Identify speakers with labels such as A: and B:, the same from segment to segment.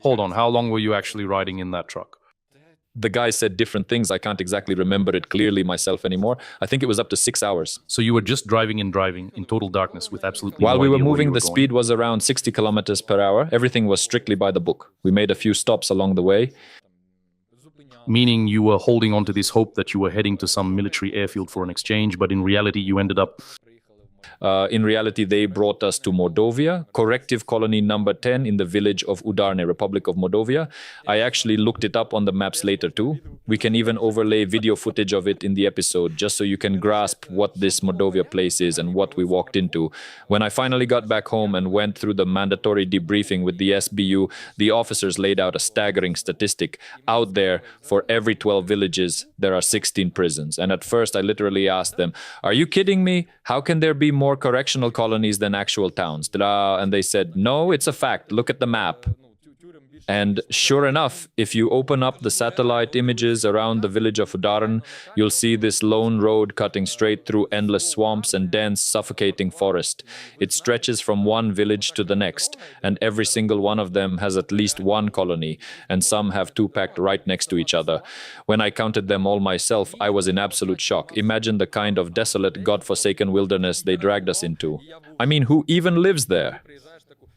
A: Hold on, how long were you actually riding in that truck?
B: The guy said different things. I can't exactly remember it clearly myself anymore. I think it was up to 6 hours.
A: So you were just driving in total darkness with absolutely
B: While
A: no
B: we were
A: idea where you
B: moving,
A: were
B: the
A: going?
B: speed was around 60 kilometers per hour. Everything was strictly by the book. We made a few stops along the way.
A: Meaning you were holding on to this hope that you were heading to some military airfield for an exchange, but in reality you ended up...
B: In reality, they brought us to Mordovia, corrective colony number 10 in the village of Udarne, Republic of Mordovia. I actually looked it up on the maps later too. We can even overlay video footage of it in the episode, just so you can grasp what this Mordovia place is and what we walked into. When I finally got back home and went through the mandatory debriefing with the SBU, the officers laid out a staggering statistic. Out there, for every 12 villages, there are 16 prisons. And at first, I literally asked them, "Are you kidding me? How can there be more correctional colonies than actual towns?" And they said, "No, it's a fact. Look at the map." And sure enough, if you open up the satellite images around the village of Udarn, you'll see this lone road cutting straight through endless swamps and dense, suffocating forest. It stretches from one village to the next, and every single one of them has at least one colony, and some have two packed right next to each other. When I counted them all myself, I was in absolute shock. Imagine the kind of desolate, godforsaken wilderness they dragged us into. I mean, who even lives there?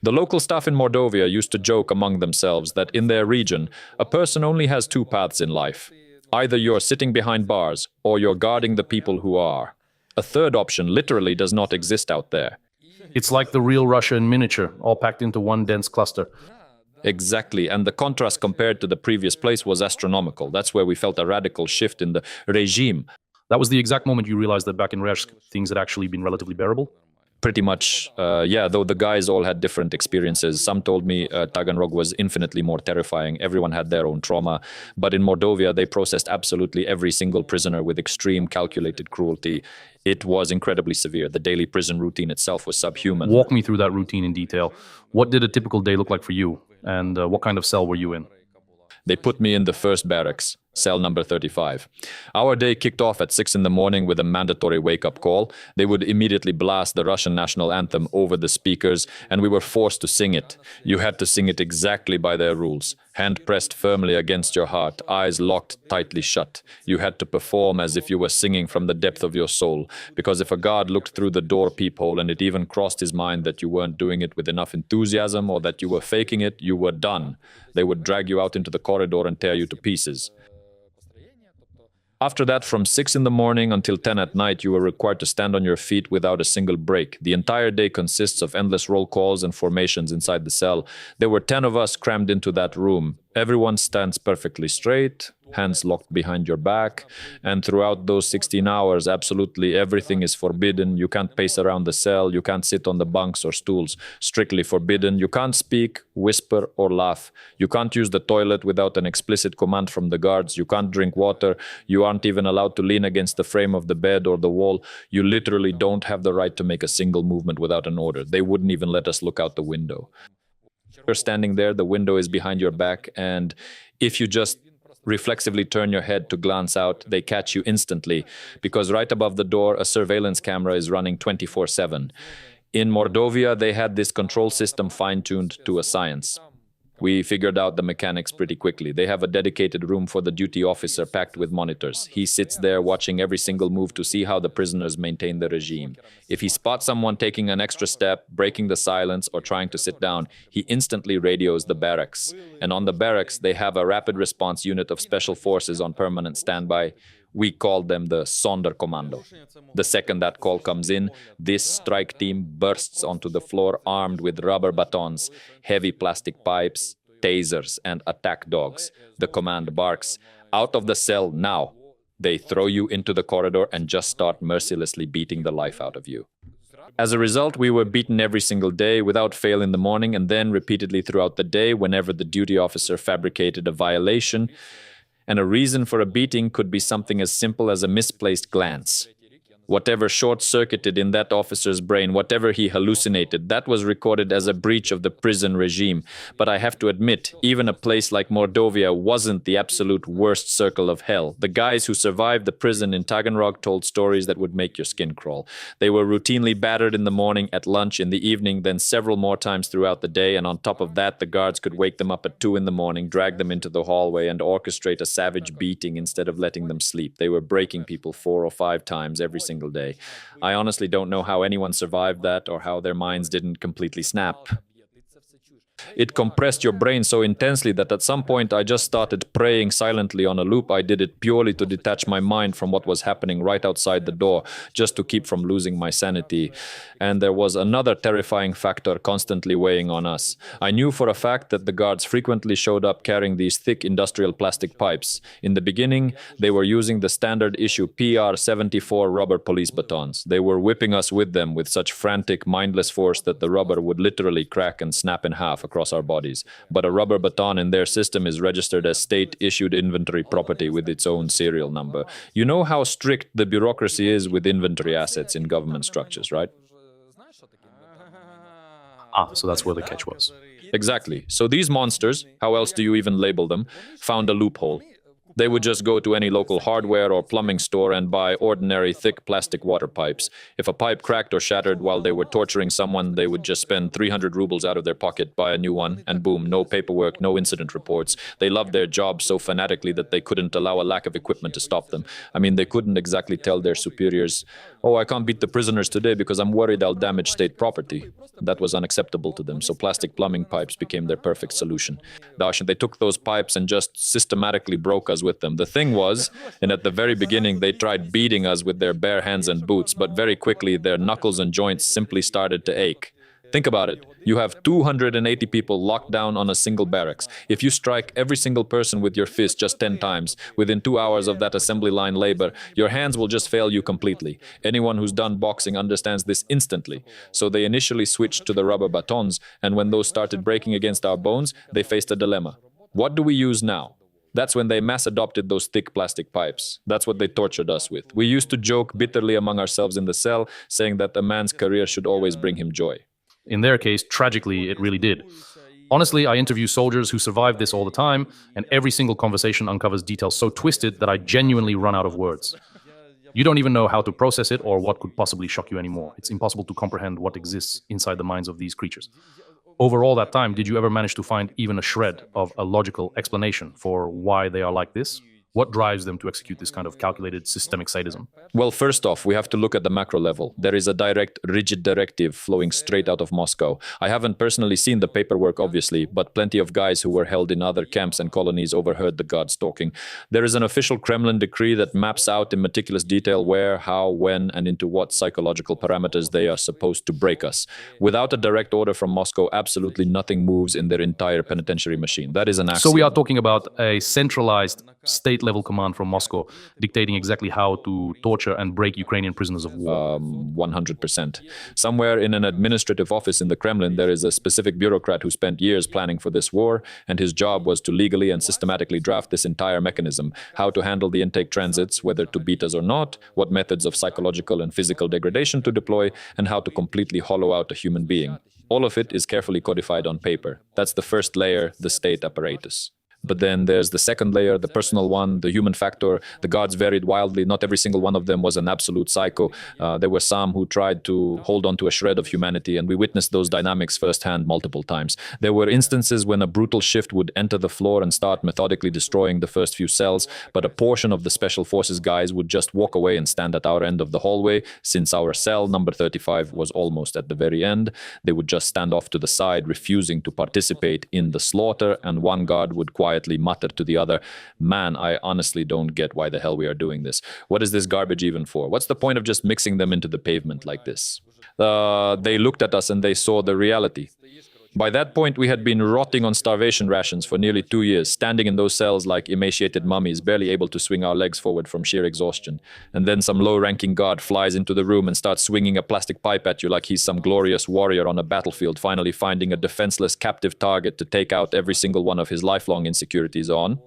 B: The local staff in Mordovia used to joke among themselves that in their region, a person only has two paths in life. Either you're sitting behind bars, or you're guarding the people who are. A third option literally does not exist out there.
A: It's like the real Russia in miniature, all packed into one dense cluster.
B: Exactly, and the contrast compared to the previous place was astronomical. That's where we felt a radical shift in the regime.
A: That was the exact moment you realized that back in Rezh, things had actually been relatively bearable?
B: Pretty much, yeah, though the guys all had different experiences. Some told me Taganrog was infinitely more terrifying. Everyone had their own trauma. But in Mordovia, they processed absolutely every single prisoner with extreme calculated cruelty. It was incredibly severe. The daily prison routine itself was subhuman.
A: Walk me through that routine in detail. What did a typical day look like for you? And what kind of cell were you in?
B: They put me in the first barracks, cell number 35. Our day kicked off at 6 in the morning with a mandatory wake-up call. They would immediately blast the Russian national anthem over the speakers, and we were forced to sing it. You had to sing it exactly by their rules. Hand pressed firmly against your heart, eyes locked tightly shut. You had to perform as if you were singing from the depth of your soul, because if a guard looked through the door peephole and it even crossed his mind that you weren't doing it with enough enthusiasm or that you were faking it, you were done. They would drag you out into the corridor and tear you to pieces. After that, from 6 in the morning until 10 at night, you were required to stand on your feet without a single break. The entire day consists of endless roll calls and formations inside the cell. There were 10 of us crammed into that room. Everyone stands perfectly straight, hands locked behind your back, and throughout those 16 hours, absolutely everything is forbidden. You can't pace around the cell, you can't sit on the bunks or stools. Strictly forbidden. You can't speak, whisper, or laugh. You can't use the toilet without an explicit command from the guards. You can't drink water. You aren't even allowed to lean against the frame of the bed or the wall. You literally don't have the right to make a single movement without an order. They wouldn't even let us look out the window. You're standing there, the window is behind your back, and if you just reflexively turn your head to glance out, they catch you instantly, because right above the door, a surveillance camera is running 24/7. In Mordovia, they had this control system fine-tuned to a science. We figured out the mechanics pretty quickly. They have a dedicated room for the duty officer packed with monitors. He sits there watching every single move to see how the prisoners maintain the regime. If he spots someone taking an extra step, breaking the silence, or trying to sit down, he instantly radios the barracks. And on the barracks, they have a rapid response unit of special forces on permanent standby. We call them the Sonderkommando. The second that call comes in, this strike team bursts onto the floor armed with rubber batons, heavy plastic pipes, tasers, and attack dogs. The command barks, "Out of the cell now!" They throw you into the corridor and just start mercilessly beating the life out of you. As a result, we were beaten every single day without fail in the morning and then repeatedly throughout the day whenever the duty officer fabricated a violation. And a reason for a beating could be something as simple as a misplaced glance. Whatever short-circuited in that officer's brain, whatever he hallucinated, that was recorded as a breach of the prison regime. But I have to admit, even a place like Mordovia wasn't the absolute worst circle of hell. The guys who survived the prison in Taganrog told stories that would make your skin crawl. They were routinely battered in the morning, at lunch, in the evening, then several more times throughout the day, and on top of that, the guards could wake them up at 2 in the morning, drag them into the hallway, and orchestrate a savage beating instead of letting them sleep. They were breaking people 4 or 5 times every single day. I honestly don't know how anyone survived that or how their minds didn't completely snap. It compressed your brain so intensely that at some point I just started praying silently on a loop. I did it purely to detach my mind from what was happening right outside the door, just to keep from losing my sanity. And there was another terrifying factor constantly weighing on us. I knew for a fact that the guards frequently showed up carrying these thick industrial plastic pipes. In the beginning, they were using the standard issue PR-74 rubber police batons. They were whipping us with them with such frantic, mindless force that the rubber would literally crack and snap in half across our bodies. But a rubber baton in their system is registered as state-issued inventory property with its own serial number. You know how strict the bureaucracy is with inventory assets in government structures, right?
A: So that's where the catch was.
B: Exactly. So these monsters, how else do you even label them, found a loophole. They would just go to any local hardware or plumbing store and buy ordinary thick plastic water pipes. If a pipe cracked or shattered while they were torturing someone, they would just spend 300 rubles out of their pocket, buy a new one, and boom, no paperwork, no incident reports. They loved their job so fanatically that they couldn't allow a lack of equipment to stop them. I mean, they couldn't exactly tell their superiors, "Oh, I can't beat the prisoners today because I'm worried I'll damage state property." That was unacceptable to them, so plastic plumbing pipes became their perfect solution. They took those pipes and just systematically broke us with them. The thing was, and at the very beginning, they tried beating us with their bare hands and boots, but very quickly their knuckles and joints simply started to ache. Think about it. You have 280 people locked down on a single barracks. If you strike every single person with your fist just 10 times, within 2 hours of that assembly line labor, your hands will just fail you completely. Anyone who's done boxing understands this instantly. So they initially switched to the rubber batons, and when those started breaking against our bones, they faced a dilemma. What do we use now? That's when they mass adopted those thick plastic pipes. That's what they tortured us with. We used to joke bitterly among ourselves in the cell, saying that a man's career should always bring him joy.
A: In their case, tragically, it really did. Honestly, I interview soldiers who survived this all the time, and every single conversation uncovers details so twisted that I genuinely run out of words. You don't even know how to process it or what could possibly shock you anymore. It's impossible to comprehend what exists inside the minds of these creatures. Over all that time, did you ever manage to find even a shred of a logical explanation for why they are like this? What drives them to execute this kind of calculated systemic sadism?
B: Well, first off, we have to look at the macro level. There is a direct, rigid directive flowing straight out of Moscow. I haven't personally seen the paperwork, obviously, but plenty of guys who were held in other camps and colonies overheard the guards talking. There is an official Kremlin decree that maps out in meticulous detail where, how, when, and into what psychological parameters they are supposed to break us. Without a direct order from Moscow, absolutely nothing moves in their entire penitentiary machine. That is an axiom.
A: So we are talking about a centralized state-level command from Moscow dictating exactly how to torture and break Ukrainian prisoners of war.
B: 100%. Somewhere in an administrative office in the Kremlin, there is a specific bureaucrat who spent years planning for this war, and his job was to legally and systematically draft this entire mechanism, how to handle the intake transits, whether to beat us or not, what methods of psychological and physical degradation to deploy, and how to completely hollow out a human being. All of it is carefully codified on paper. That's the first layer, the state apparatus. But then there's the second layer, the personal one, the human factor. The guards varied wildly. Not every single one of them was an absolute psycho. There were some who tried to hold on to a shred of humanity, and we witnessed those dynamics firsthand multiple times. There were instances when a brutal shift would enter the floor and start methodically destroying the first few cells, but a portion of the Special Forces guys would just walk away and stand at our end of the hallway. Since our cell, number 35, was almost at the very end, they would just stand off to the side, refusing to participate in the slaughter, and one guard would quietly mutter to the other, "Man, I honestly don't get why the hell we are doing this. What is this garbage even for? What's the point of just mixing them into the pavement like this?" They looked at us and they saw the reality. By that point, we had been rotting on starvation rations for nearly 2 years, standing in those cells like emaciated mummies, barely able to swing our legs forward from sheer exhaustion. And then some low-ranking guard flies into the room and starts swinging a plastic pipe at you like he's some glorious warrior on a battlefield, finally finding a defenseless captive target to take out every single one of his lifelong insecurities on.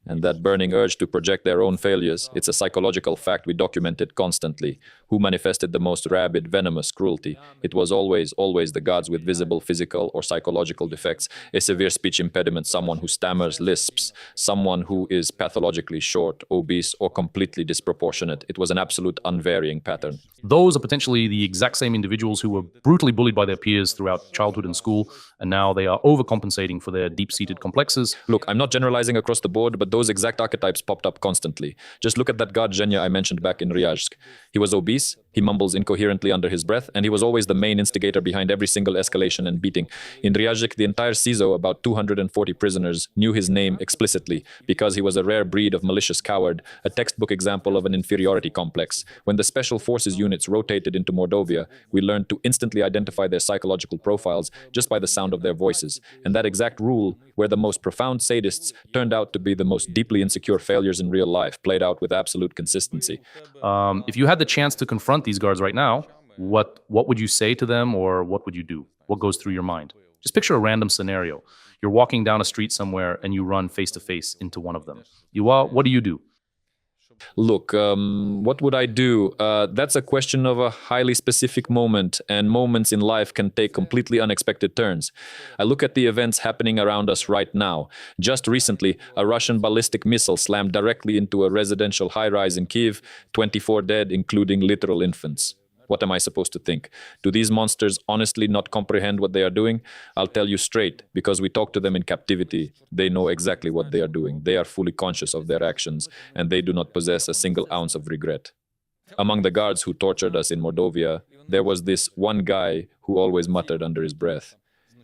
B: And that burning urge to project their own failures, it's a psychological fact we documented constantly. Who manifested the most rabid, venomous cruelty? It was always the gods with visible physical or psychological defects, a severe speech impediment, someone who stammers, lisps, someone who is pathologically short, obese, or completely disproportionate. It was an absolute unvarying pattern.
A: Those are potentially the exact same individuals who were brutally bullied by their peers throughout childhood and school, and now they are overcompensating for their deep-seated complexes.
B: Look, I'm not generalizing across the board, but those exact archetypes popped up constantly. Just look at that god Zhenya I mentioned back in Ryazhsk. He was obese, he mumbles incoherently under his breath, and he was always the main instigator behind every single escalation and beating. In Ryazhsk, the entire CISO, about 240 prisoners, knew his name explicitly because he was a rare breed of malicious coward, a textbook example of an inferiority complex. When the special forces units rotated into Mordovia, we learned to instantly identify their psychological profiles just by the sound of their voices. And that exact rule, where the most profound sadists turned out to be the most deeply insecure failures in real life, played out with absolute consistency.
A: If you had the chance to confront these guards right now, what would you say to them, or what would you do? What goes through your mind? Just picture a random scenario. You're walking down a street somewhere and you run face to face into one of them. What do you do?
B: Look, what would I do? That's a question of a highly specific moment, and moments in life can take completely unexpected turns. I look at the events happening around us right now. Just recently, a Russian ballistic missile slammed directly into a residential high-rise in Kyiv, 24 dead, including literal infants. What am I supposed to think? Do these monsters honestly not comprehend what they are doing? I'll tell you straight, because we talk to them in captivity. They know exactly what they are doing. They are fully conscious of their actions, and they do not possess a single ounce of regret. Among the guards who tortured us in Mordovia, there was this one guy who always muttered under his breath.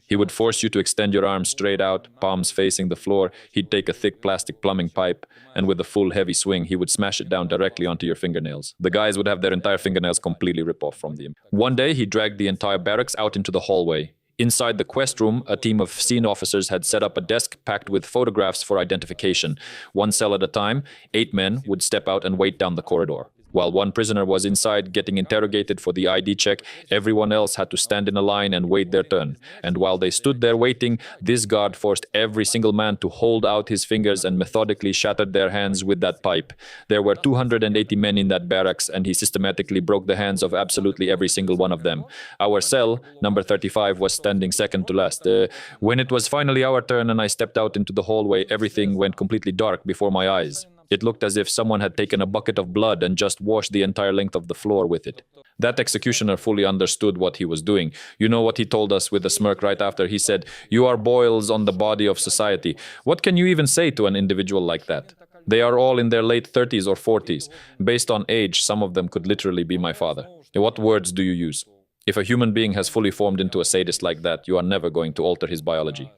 B: He would force you to extend your arms straight out, palms facing the floor. He'd take a thick plastic plumbing pipe, and with a full heavy swing, he would smash it down directly onto your fingernails. The guys would have their entire fingernails completely rip off from them. One day, he dragged the entire barracks out into the hallway. Inside the quest room, a team of scene officers had set up a desk packed with photographs for identification. One cell at a time, 8 men would step out and wait down the corridor. While one prisoner was inside getting interrogated for the ID check, everyone else had to stand in a line and wait their turn. And while they stood there waiting, this guard forced every single man to hold out his fingers and methodically shattered their hands with that pipe. There were 280 men in that barracks, and he systematically broke the hands of absolutely every single one of them. Our cell, number 35, was standing second to last. When it was finally our turn and I stepped out into the hallway, everything went completely dark before my eyes. It looked as if someone had taken a bucket of blood and just washed the entire length of the floor with it. That executioner fully understood what he was doing. You know what he told us with a smirk right after? He said, "You are boils on the body of society." What can you even say to an individual like that? They are all in their late 30s or 40s. Based on age, some of them could literally be my father. What words do you use? If a human being has fully formed into a sadist like that, you are never going to alter his biology.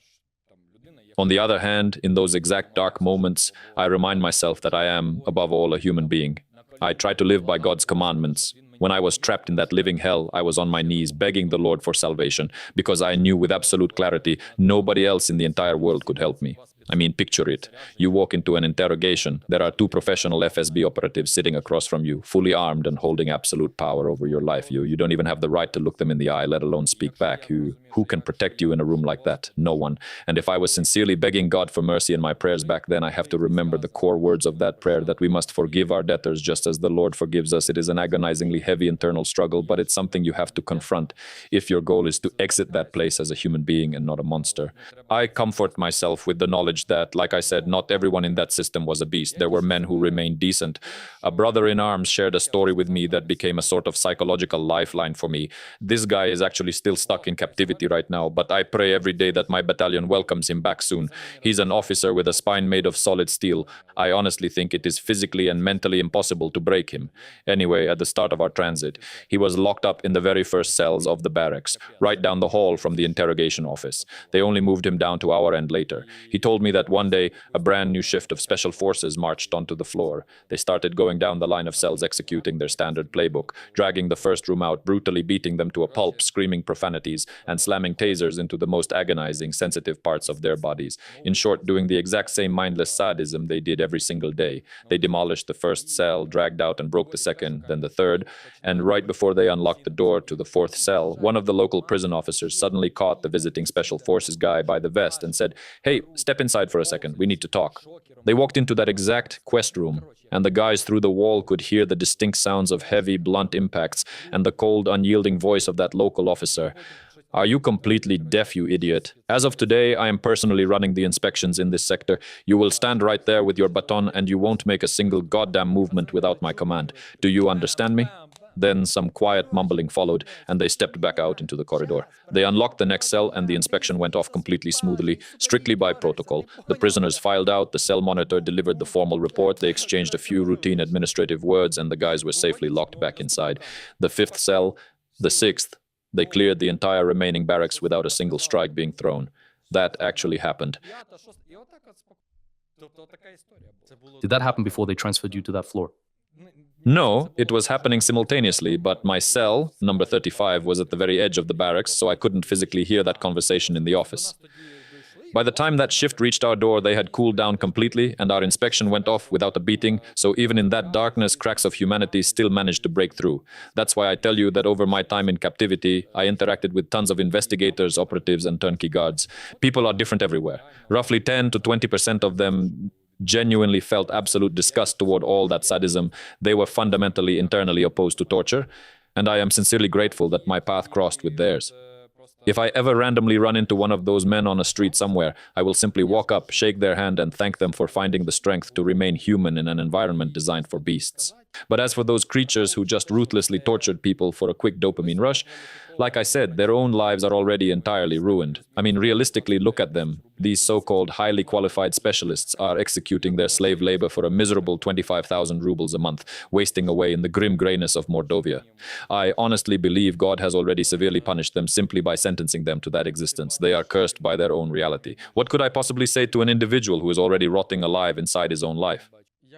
B: On the other hand, in those exact dark moments, I remind myself that I am, above all, a human being. I try to live by God's commandments. When I was trapped in that living hell, I was on my knees begging the Lord for salvation because I knew with absolute clarity nobody else in the entire world could help me. I mean, picture it. You walk into an interrogation. There are 2 professional FSB operatives sitting across from you, fully armed and holding absolute power over your life. You don't even have the right to look them in the eye, let alone speak back. Who can protect you in a room like that? No one. And if I was sincerely begging God for mercy in my prayers back then, I have to remember the core words of that prayer, that we must forgive our debtors just as the Lord forgives us. It is an agonizingly heavy internal struggle, but it's something you have to confront if your goal is to exit that place as a human being and not a monster. I comfort myself with the knowledge that, like I said, not everyone in that system was a beast. There were men who remained decent. A brother in arms shared a story with me that became a sort of psychological lifeline for me. This guy is actually still stuck in captivity right now, but I pray every day that my battalion welcomes him back soon. He's an officer with a spine made of solid steel. I honestly think it is physically and mentally impossible to break him. Anyway, at the start of our transit, he was locked up in the very first cells of the barracks, right down the hall from the interrogation office. They only moved him down to our end later. He told me that one day, a brand new shift of special forces marched onto the floor. They started going down the line of cells executing their standard playbook, dragging the first room out, brutally beating them to a pulp, screaming profanities, and slamming tasers into the most agonizing, sensitive parts of their bodies. In short, doing the exact same mindless sadism they did every single day. They demolished the first cell, dragged out and broke the second, then the third, and right before they unlocked the door to the 4th cell, one of the local prison officers suddenly caught the visiting special forces guy by the vest and said, "Hey, step inside inside for a second. We need to talk." They walked into that exact quest room, and the guys through the wall could hear the distinct sounds of heavy, blunt impacts and the cold, unyielding voice of that local officer. "Are you completely deaf, you idiot? As of today, I am personally running the inspections in this sector. You will stand right there with your baton and you won't make a single goddamn movement without my command. Do you understand me?" Then some quiet mumbling followed, and they stepped back out into the corridor. They unlocked the next cell, and the inspection went off completely smoothly, strictly by protocol. The prisoners filed out, the cell monitor delivered the formal report, they exchanged a few routine administrative words, and the guys were safely locked back inside. The fifth cell, the sixth, they cleared the entire remaining barracks without a single strike being thrown. That actually happened.
A: Did that happen before they transferred you to that floor?
B: No, it was happening simultaneously, but my cell, number 35, was at the very edge of the barracks, so I couldn't physically hear that conversation in the office. By the time that shift reached our door, they had cooled down completely, and our inspection went off without a beating, so even in that darkness, cracks of humanity still managed to break through. That's why I tell you that over my time in captivity, I interacted with tons of investigators, operatives, and turnkey guards. People are different everywhere. Roughly 10 to 20% of them genuinely felt absolute disgust toward all that sadism. They were fundamentally internally opposed to torture, and I am sincerely grateful that my path crossed with theirs. If I ever randomly run into one of those men on a street somewhere, I will simply walk up, shake their hand, and thank them for finding the strength to remain human in an environment designed for beasts. But as for those creatures who just ruthlessly tortured people for a quick dopamine rush, like I said, their own lives are already entirely ruined. I mean, realistically, look at them. These so-called highly qualified specialists are executing their slave labor for a miserable 25,000 rubles a month, wasting away in the grim grayness of Mordovia. I honestly believe God has already severely punished them simply by sentencing them to that existence. They are cursed by their own reality. What could I possibly say to an individual who is already rotting alive inside his own life?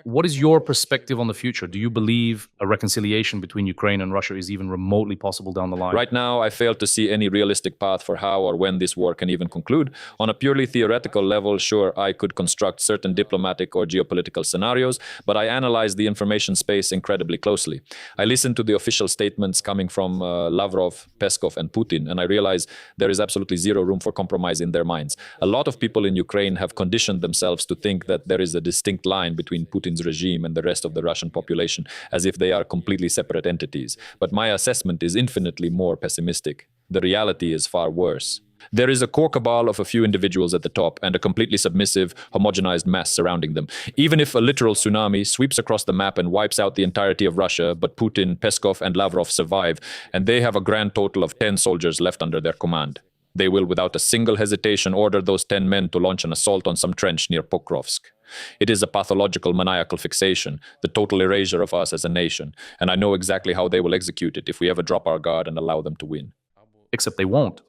A: What is your perspective on the future? Do you believe a reconciliation between Ukraine and Russia is even remotely possible down the line?
B: Right now, I fail to see any realistic path for how or when this war can even conclude. On a purely theoretical level, sure, I could construct certain diplomatic or geopolitical scenarios, but I analyze the information space incredibly closely. I listen to the official statements coming from Lavrov, Peskov, and Putin, and I realize there is absolutely zero room for compromise in their minds. A lot of people in Ukraine have conditioned themselves to think that there is a distinct line between Putin's regime and the rest of the Russian population, as if they are completely separate entities. But my assessment is infinitely more pessimistic. The reality is far worse. There is a core cabal of a few individuals at the top and a completely submissive, homogenized mass surrounding them. Even if a literal tsunami sweeps across the map and wipes out the entirety of Russia, but Putin, Peskov, and Lavrov survive, and they have a grand total of 10 soldiers left under their command. They will, without a single hesitation, order those 10 men to launch an assault on some trench near Pokrovsk. It is a pathological, maniacal fixation, the total erasure of us as a nation, and I know exactly how they will execute it if we ever drop our guard and allow them to win.
A: Except they won't.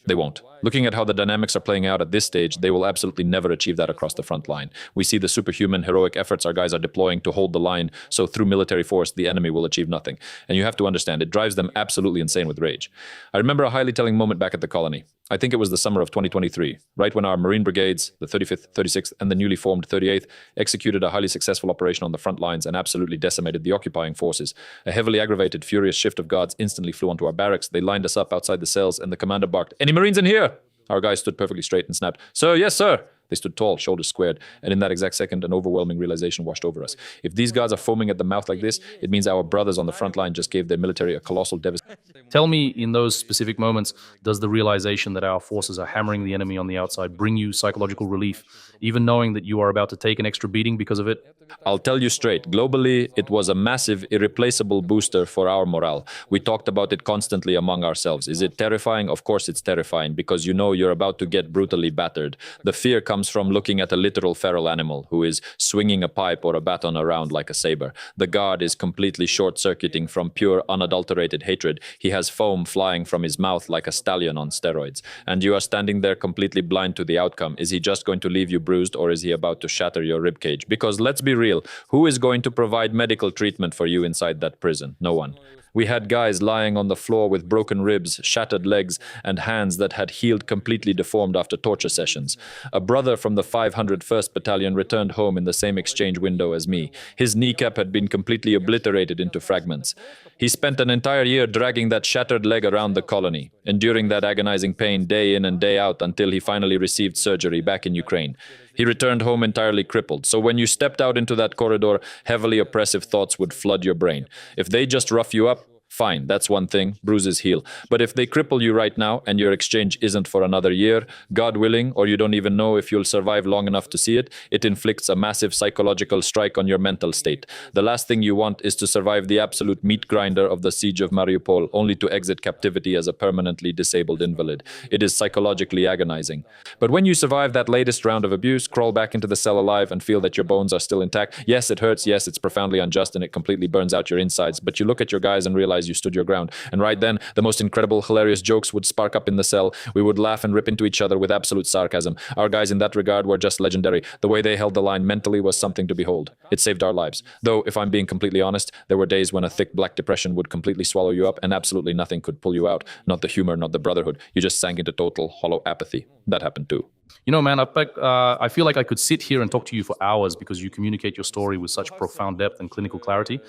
B: They won't. Looking at how the dynamics are playing out at this stage, they will absolutely never achieve that across the front line. We see the superhuman, heroic efforts our guys are deploying to hold the line, so through military force, the enemy will achieve nothing. And you have to understand, it drives them absolutely insane with rage. I remember a highly telling moment back at the colony. I think it was the summer of 2023, right when our Marine brigades, the 35th, 36th, and the newly formed 38th, executed a highly successful operation on the front lines and absolutely decimated the occupying forces. A heavily aggravated, furious shift of guards instantly flew onto our barracks. They lined us up outside the cells, and the commander barked, "Any Marines in here?" Our guys stood perfectly straight and snapped, "Sir, yes, sir." They stood tall, shoulders squared, and in that exact second, an overwhelming realization washed over us. If these guards are foaming at the mouth like this, it means our brothers on the front line just gave their military a colossal devastation.
A: Tell me, in those specific moments, does the realization that our forces are hammering the enemy on the outside bring you psychological relief, even knowing that you are about to take an extra beating because of it?
B: I'll tell you straight, globally, it was a massive, irreplaceable booster for our morale. We talked about it constantly among ourselves. Is it terrifying? Of course it's terrifying, because you know you're about to get brutally battered. The fear comes from looking at a literal feral animal who is swinging a pipe or a baton around like a saber. The guard is completely short-circuiting from pure, unadulterated hatred. He has foam flying from his mouth like a stallion on steroids. And you are standing there completely blind to the outcome. Is he just going to leave you bruised, or is he about to shatter your ribcage? Because let's be real, who is going to provide medical treatment for you inside that prison? No one. We had guys lying on the floor with broken ribs, shattered legs, and hands that had healed completely deformed after torture sessions. A brother from the 501st Battalion returned home in the same exchange window as me. His kneecap had been completely obliterated into fragments. He spent an entire year dragging that shattered leg around the colony, enduring that agonizing pain day in and day out until he finally received surgery back in Ukraine. He returned home entirely crippled. So when you stepped out into that corridor, heavily oppressive thoughts would flood your brain. If they just rough you up, fine, that's one thing, bruises heal. But if they cripple you right now and your exchange isn't for another year, God willing, or you don't even know if you'll survive long enough to see it, it inflicts a massive psychological strike on your mental state. The last thing you want is to survive the absolute meat grinder of the siege of Mariupol, only to exit captivity as a permanently disabled invalid. It is psychologically agonizing. But when you survive that latest round of abuse, crawl back into the cell alive and feel that your bones are still intact, yes, it hurts, yes, it's profoundly unjust and it completely burns out your insides, but you look at your guys and realize you stood your ground. And right then, the most incredible, hilarious jokes would spark up in the cell. We would laugh and rip into each other with absolute sarcasm. Our guys in that regard were just legendary. The way they held the line mentally was something to behold. It saved our lives. Though, if I'm being completely honest, there were days when a thick black depression would completely swallow you up and absolutely nothing could pull you out. Not the humor, not the brotherhood. You just sank into total, hollow apathy. That happened too.
A: You know, man, I feel like I could sit here and talk to you for hours because you communicate your story with such profound depth and clinical clarity.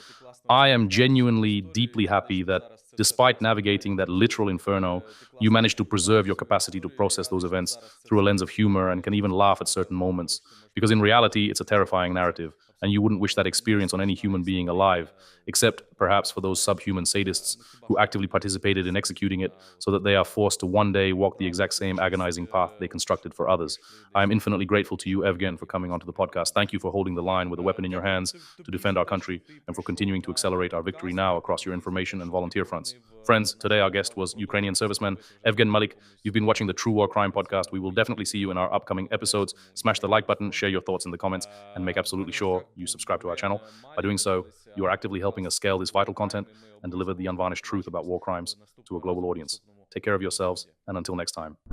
A: I am genuinely deeply happy that despite navigating that literal inferno, you managed to preserve your capacity to process those events through a lens of humor and can even laugh at certain moments. Because in reality, it's a terrifying narrative, and you wouldn't wish that experience on any human being alive, except perhaps for those subhuman sadists who actively participated in executing it so that they are forced to one day walk the exact same agonizing path they constructed for others. I am infinitely grateful to you, Evgen, for coming onto the podcast. Thank you for holding the line with a weapon in your hands to defend our country and for continuing to accelerate our victory now across your information and volunteer fronts. Friends, today our guest was Ukrainian serviceman Yevhenii Malik. You've been watching the True War Crime podcast. We will definitely see you in our upcoming episodes. Smash the like button, share your thoughts in the comments, and make absolutely sure you subscribe to our channel. By doing so, you are actively helping us scale this vital content and deliver the unvarnished truth about war crimes to a global audience. Take care of yourselves, and until next time.